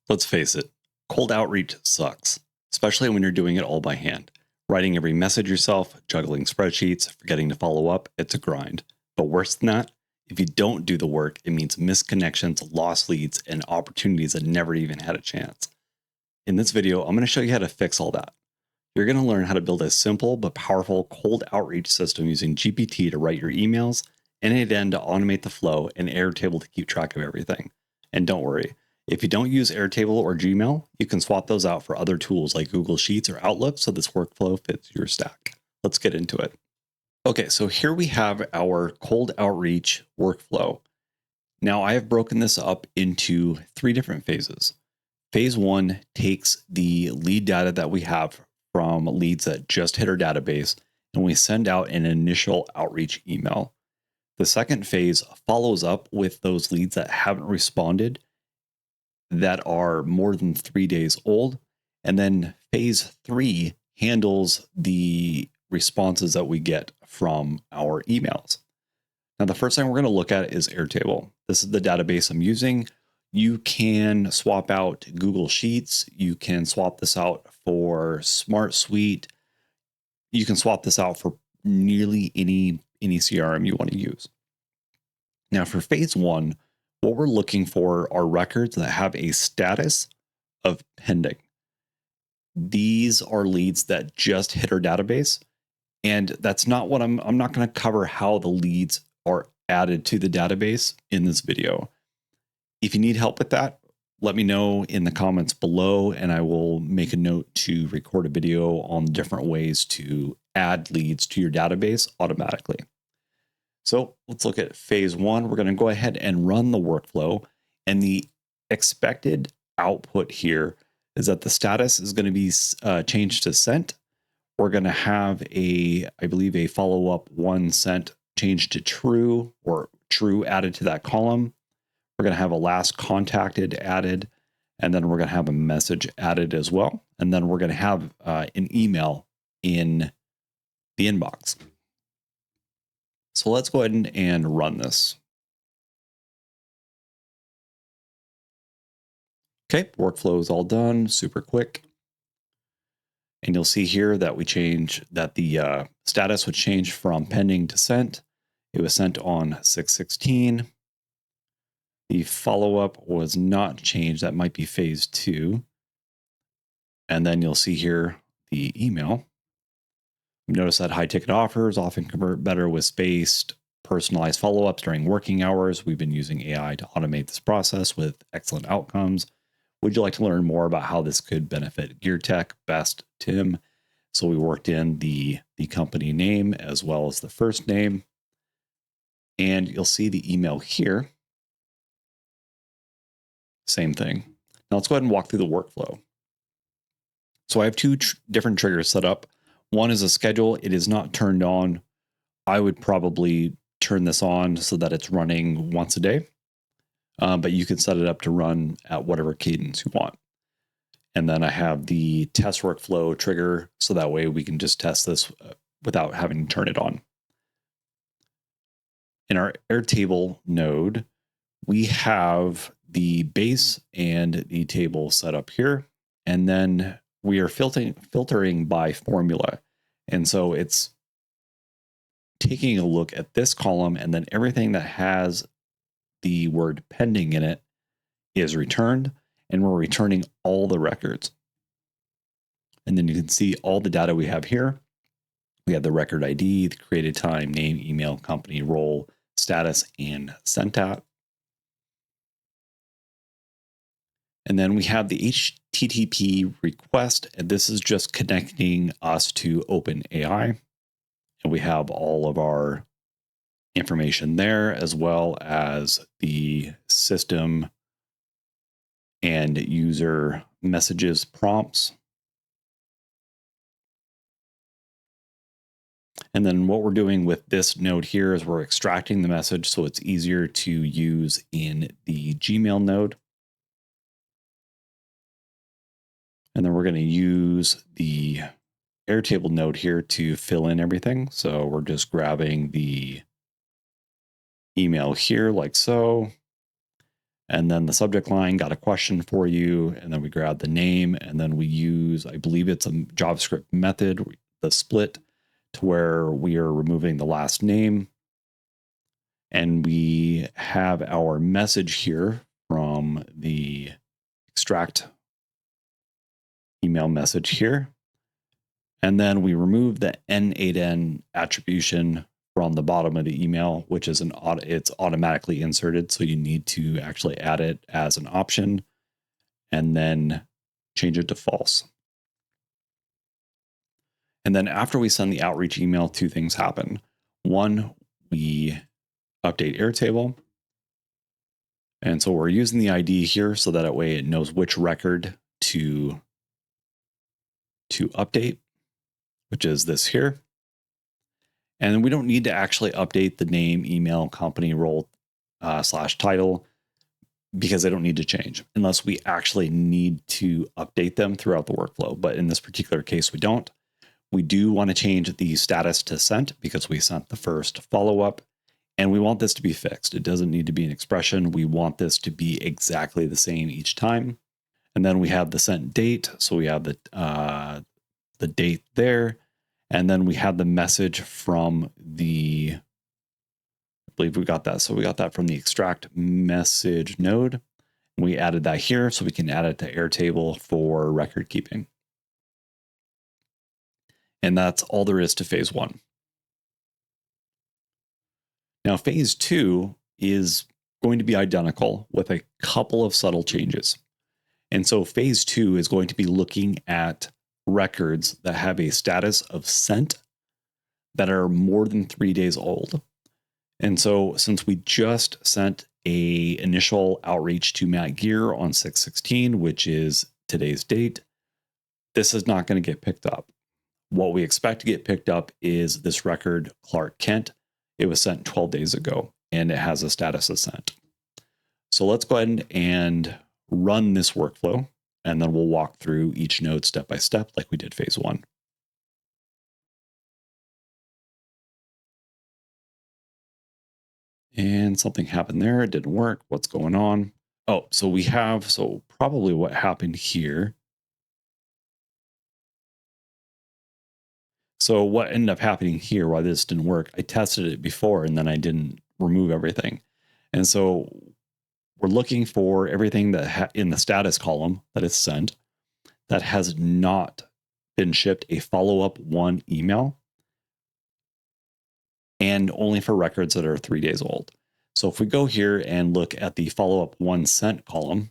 Let's face it, cold outreach sucks, especially when you're doing it all by hand. Writing every message yourself, juggling spreadsheets, forgetting to follow up, it's a grind. But worse than that, if you don't do the work, it means missed connections, lost leads, and opportunities that never even had a chance. In this video, I'm going to show you how to fix all that. You're going to learn how to build a simple but powerful cold outreach system using GPT to write your emails, n8n to automate the flow, and Airtable to keep track of everything. And don't worry, if you don't use Airtable or Gmail, you can swap those out for other tools like Google Sheets or Outlook so this workflow fits your stack. Let's get into it. Okay, so here we have our cold outreach workflow. Now I have broken this up into 3 different phases. Phase 1 takes the lead data that we have from leads that just hit our database, and we send out an initial outreach email. The second phase follows up with those leads that haven't responded that are more than 3 days old. And then phase 3 handles the responses that we get from our emails. Now, the first thing we're going to look at is Airtable. This is the database I'm using. You can swap out Google Sheets. You can swap this out for Smart Suite. You can swap this out for nearly any CRM you want to use. Now, for phase 1, what we're looking for are records that have a status of pending. These are leads that just hit our database. And that's not what I'm not going to cover how the leads are added to the database in this video. If you need help with that, let me know in the comments below, and I will make a note to record a video on different ways to add leads to your database automatically. So let's look at phase 1. We're going to go ahead and run the workflow, and the expected output here is that the status is going to be changed to sent. We're going to have I believe a follow-up 1 sent changed to true, or true added to that column. We're going to have a last contacted added, and then we're going to have a message added as well. And then we're going to have an email in the inbox. So let's go ahead and run this. Okay, workflow is all done, super quick. And you'll see here that the status would change from pending to sent. It was sent on 6/16. The follow-up was not changed. That might be phase 2. And then you'll see here the email. Notice that high-ticket offers often convert better with spaced, personalized follow-ups during working hours. We've been using AI to automate this process with excellent outcomes. Would you like to learn more about how this could benefit Gear Tech? Best, Tim. So we worked in the company name as well as the first name. And you'll see the email here. Same thing. Now let's go ahead and walk through the workflow. So I have 2 different triggers set up. One is a schedule. It is not turned on. I would probably turn this on so that it's running once a day. But you can set it up to run at whatever cadence you want. And then I have the test workflow trigger, so that way we can just test this without having to turn it on. In our Airtable node, we have the base and the table set up here. And then we are filtering by formula. And so it's taking a look at this column, and then everything that has the word pending in it is returned, and we're returning all the records. And then you can see all the data we have here. We have the record ID, the created time, name, email, company, role, status, and sent at. And then we have the HTTP request, and this is just connecting us to OpenAI. And we have all of our information there, as well as the system and user messages prompts. And then what we're doing with this node here is we're extracting the message so it's easier to use in the Gmail node. And then we're going to use the Airtable node here to fill in everything. So we're just grabbing the email here like so. And then the subject line got a question for you. And then we grab the name, and then we use, I believe it's a JavaScript method, the split, to where we are removing the last name. And we have our message here from the extract email message here. And then we remove the n8n attribution from the bottom of the email, which is it's automatically inserted. So you need to actually add it as an option and then change it to false. And then after we send the outreach email, two things happen. One, we update Airtable. And so we're using the ID here so that way it knows which record to update, which is this here. And we don't need to actually update the name, email, company, role, /title, because they don't need to change unless we actually need to update them throughout the workflow. But in this particular case, we don't. We do want to change the status to sent because we sent the first follow-up, and we want this to be fixed. It doesn't need to be an expression. We want this to be exactly the same each time. And then we have the sent date. So we have the date there. And then we have the message from I believe we got that. So we got that from the extract message node. We added that here so we can add it to Airtable for record keeping. And that's all there is to phase one. Now, phase two is going to be identical with a couple of subtle changes. And so phase two is going to be looking at records that have a status of sent that are more than 3 days old. And so since we just sent a initial outreach to Matt Gear on 6/16, which is today's date, this is not going to get picked up. What we expect to get picked up is this record, Clark Kent. It was sent 12 days ago, and it has a status of sent. So let's go ahead and run this workflow, and then we'll walk through each node step by step like we did phase one. And something happened there. It didn't work. What's going on? Oh, so probably what happened here. So what ended up happening here, why this didn't work, I tested it before and then I didn't remove everything. And so we're looking for everything that in the status column that is sent that has not been shipped a follow-up one email, and only for records that are 3 days old. So if we go here and look at the follow-up one sent column,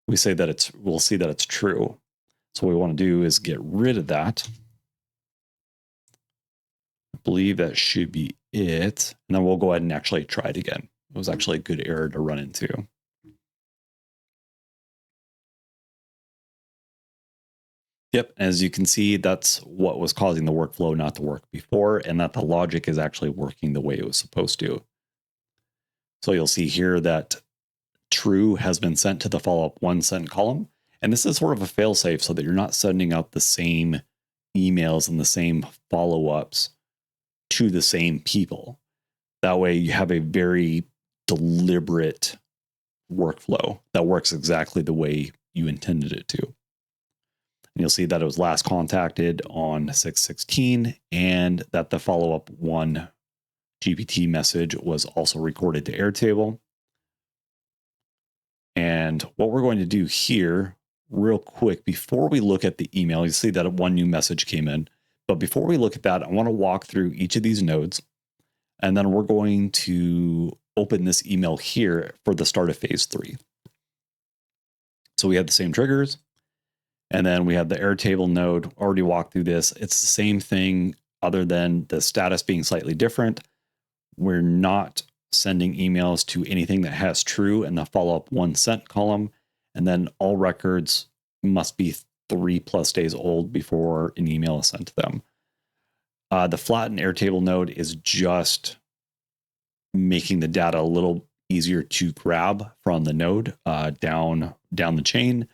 we'll see that it's true. So what we want to do is get rid of that. I believe that should be it. And then we'll go ahead and actually try it again. It was actually a good error to run into. Yep, as you can see, that's what was causing the workflow not to work before, and that the logic is actually working the way it was supposed to. So you'll see here that true has been sent to the follow-up one sent column. And this is sort of a fail-safe so that you're not sending out the same emails and the same follow-ups to the same people. That way you have a very deliberate workflow that works exactly the way you intended it to. And you'll see that it was last contacted on 6/16 and that the follow-up one GPT message was also recorded to Airtable. And what we're going to do here real quick, before we look at the email, you see that one new message came in. But before we look at that, I want to walk through each of these nodes. And then we're going to open this email here for the start of phase 3. So we have the same triggers. And then we have the Airtable node. Already walked through this. It's the same thing other than the status being slightly different. We're not sending emails to anything that has true in the follow-up one sent column. And then all records must be 3+ days old before an email is sent to them. The flattened Airtable node is just making the data a little easier to grab from the node down the chain.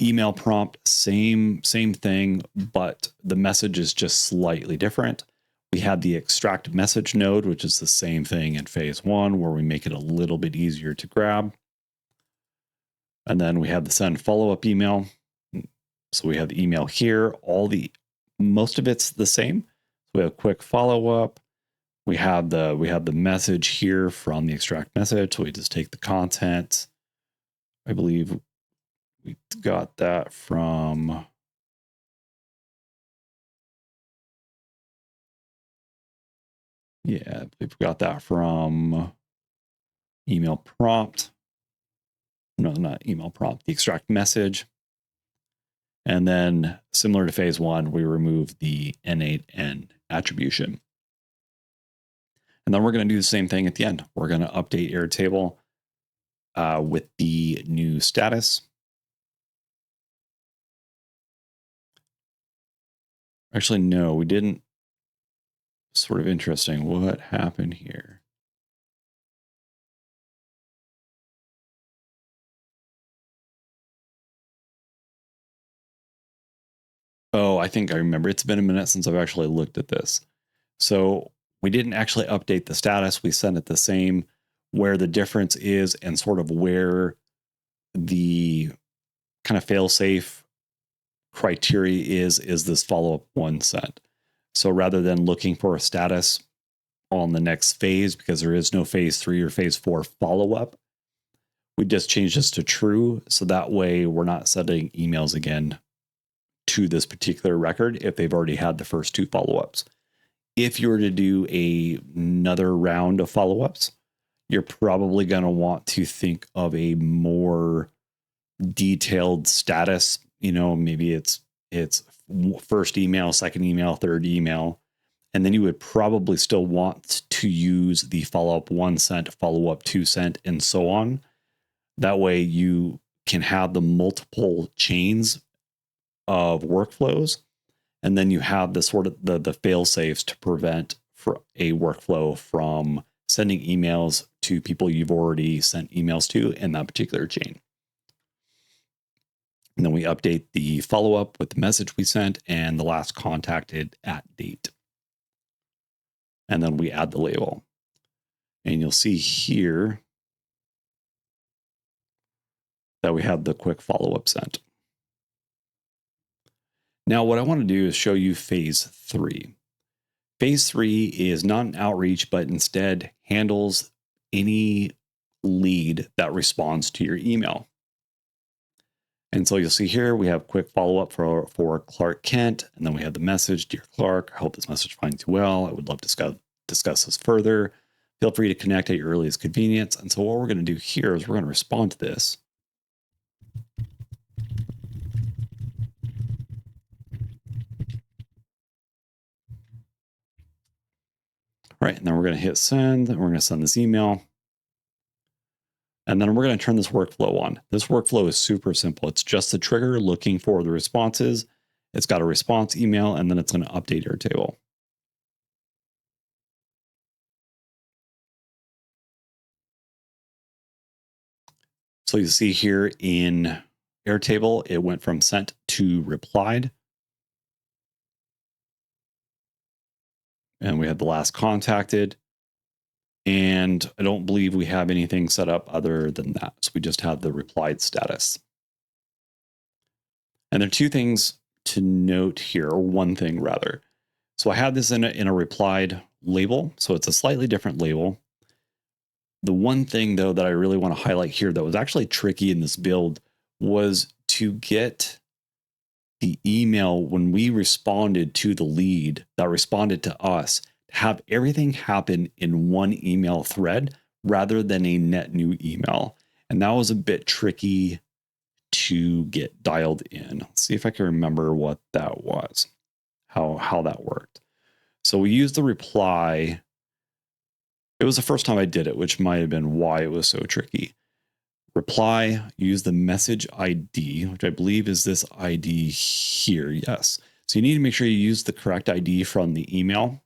Email prompt, same thing, but the message is just slightly different. We had the extract message node, which is the same thing in phase one, where we make it a little bit easier to grab. And then we have the send follow-up email. So we have the email here. Most of it's the same. We have quick follow-up. We have the message here from the extract message. So we just take the content. I believe we got that from I believe we got that from email prompt. No, not email prompt, the extract message. And then similar to phase one, we remove the n8n attribution. And then we're going to do the same thing at the end. We're going to update Airtable with the new status. Actually, no, we didn't. Sort of interesting. What happened here? Oh, I think I remember. It's been a minute since I've actually looked at this. So we didn't actually update the status. We sent it the same. Where the difference is and sort of where the kind of fail-safe criteria is this follow-up one sent. So rather than looking for a status on the next phase, because there is no phase 3 or phase 4 follow-up, we just changed this to true. So that way we're not sending emails again to this particular record if they've already had the first 2 follow-ups. If you were to do another round of follow-ups, you're probably going to want to think of a more detailed status. You know, maybe it's first email, second email, third email. And then you would probably still want to use the follow-up 1 sent, follow-up 2 sent, and so on. That way you can have the multiple chains of workflows. And then you have the sort of the fail-safes to prevent for a workflow from sending emails to people you've already sent emails to in that particular chain. And then we update the follow-up with the message we sent and the last contacted at date. And then we add the label. And you'll see here that we have the quick follow-up sent. Now, what I want to do is show you phase 3. Phase 3 is not an outreach, but instead handles any lead that responds to your email. And so you'll see here, we have quick follow-up for Clark Kent, and then we have the message, Dear Clark, I hope this message finds you well. I would love to discuss this further. Feel free to connect at your earliest convenience. And so what we're going to do here is we're going to respond to this. All right, and then we're going to hit send, and we're going to send this email. And then we're going to turn this workflow on. This workflow is super simple. It's just the trigger looking for the responses. It's got a response email, and then it's going to update Airtable. So you see here in Airtable, it went from sent to replied. And we had the last contacted. And I don't believe we have anything set up other than that. So we just have the replied status. And there are 2 things to note here, or 1 thing rather. So I have this in a replied label. So it's a slightly different label. The one thing though that I really want to highlight here that was actually tricky in this build was to get the email when we responded to the lead that responded to us, have everything happen in one email thread rather than a net new email. And that was a bit tricky to get dialed in. Let's see if I can remember what that was, how that worked. So we used the reply. It was the first time I did it, which might have been why it was so tricky. Reply, use the message ID, which I believe is this ID here. Yes. So you need to make sure you use the correct ID from the email.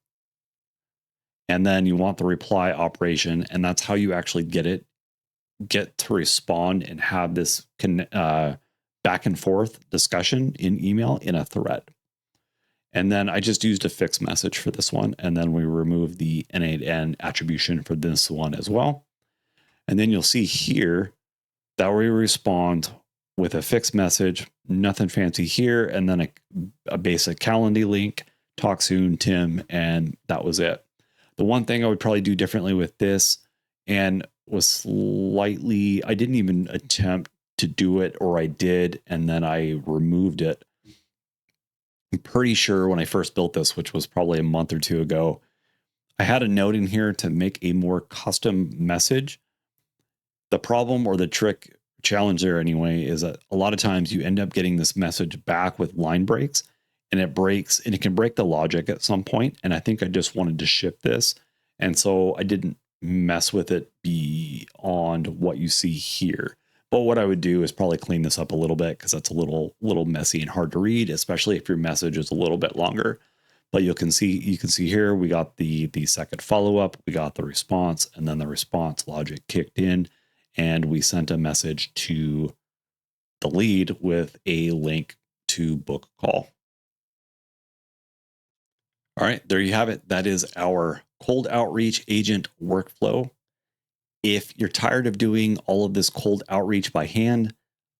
And then you want the reply operation. And that's how you actually get to respond and have this back and forth discussion in email in a thread. And then I just used a fixed message for this one. And then we removed the n8n attribution for this one as well. And then you'll see here that we respond with a fixed message, nothing fancy here, and then a basic Calendly link, talk soon, Tim, and that was it. The one thing I would probably do differently with this, and was slightly, I didn't even attempt to do it, or I did, and then I removed it. I'm pretty sure when I first built this, which was probably a month or two ago, I had a note in here to make a more custom message. The problem, or the trick, challenge there anyway, is that a lot of times you end up getting this message back with line breaks, and it breaks, and it can break the logic at some point. And I think I just wanted to ship this. And so I didn't mess with it beyond what you see here. But what I would do is probably clean this up a little bit, because that's a little messy and hard to read, especially if your message is a little bit longer. But you can see here, we got the second follow-up, we got the response, and then the response logic kicked in, and we sent a message to the lead with a link to book a call. All right, there you have it. That is our cold outreach agent workflow. If you're tired of doing all of this cold outreach by hand,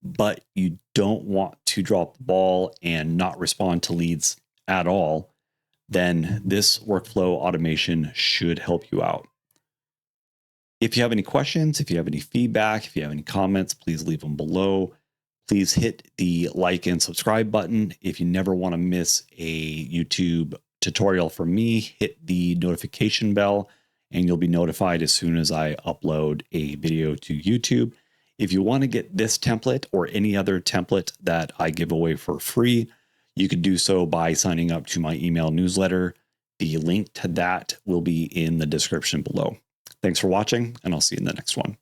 but you don't want to drop the ball and not respond to leads at all, then this workflow automation should help you out. If you have any questions, if you have any feedback, if you have any comments, please leave them below. Please hit the like and subscribe button. If you never want to miss a YouTube tutorial from me, hit the notification bell, and you'll be notified as soon as I upload a video to YouTube. If you want to get this template or any other template that I give away for free, you could do so by signing up to my email newsletter. The link to that will be in the description below. Thanks for watching, and I'll see you in the next one.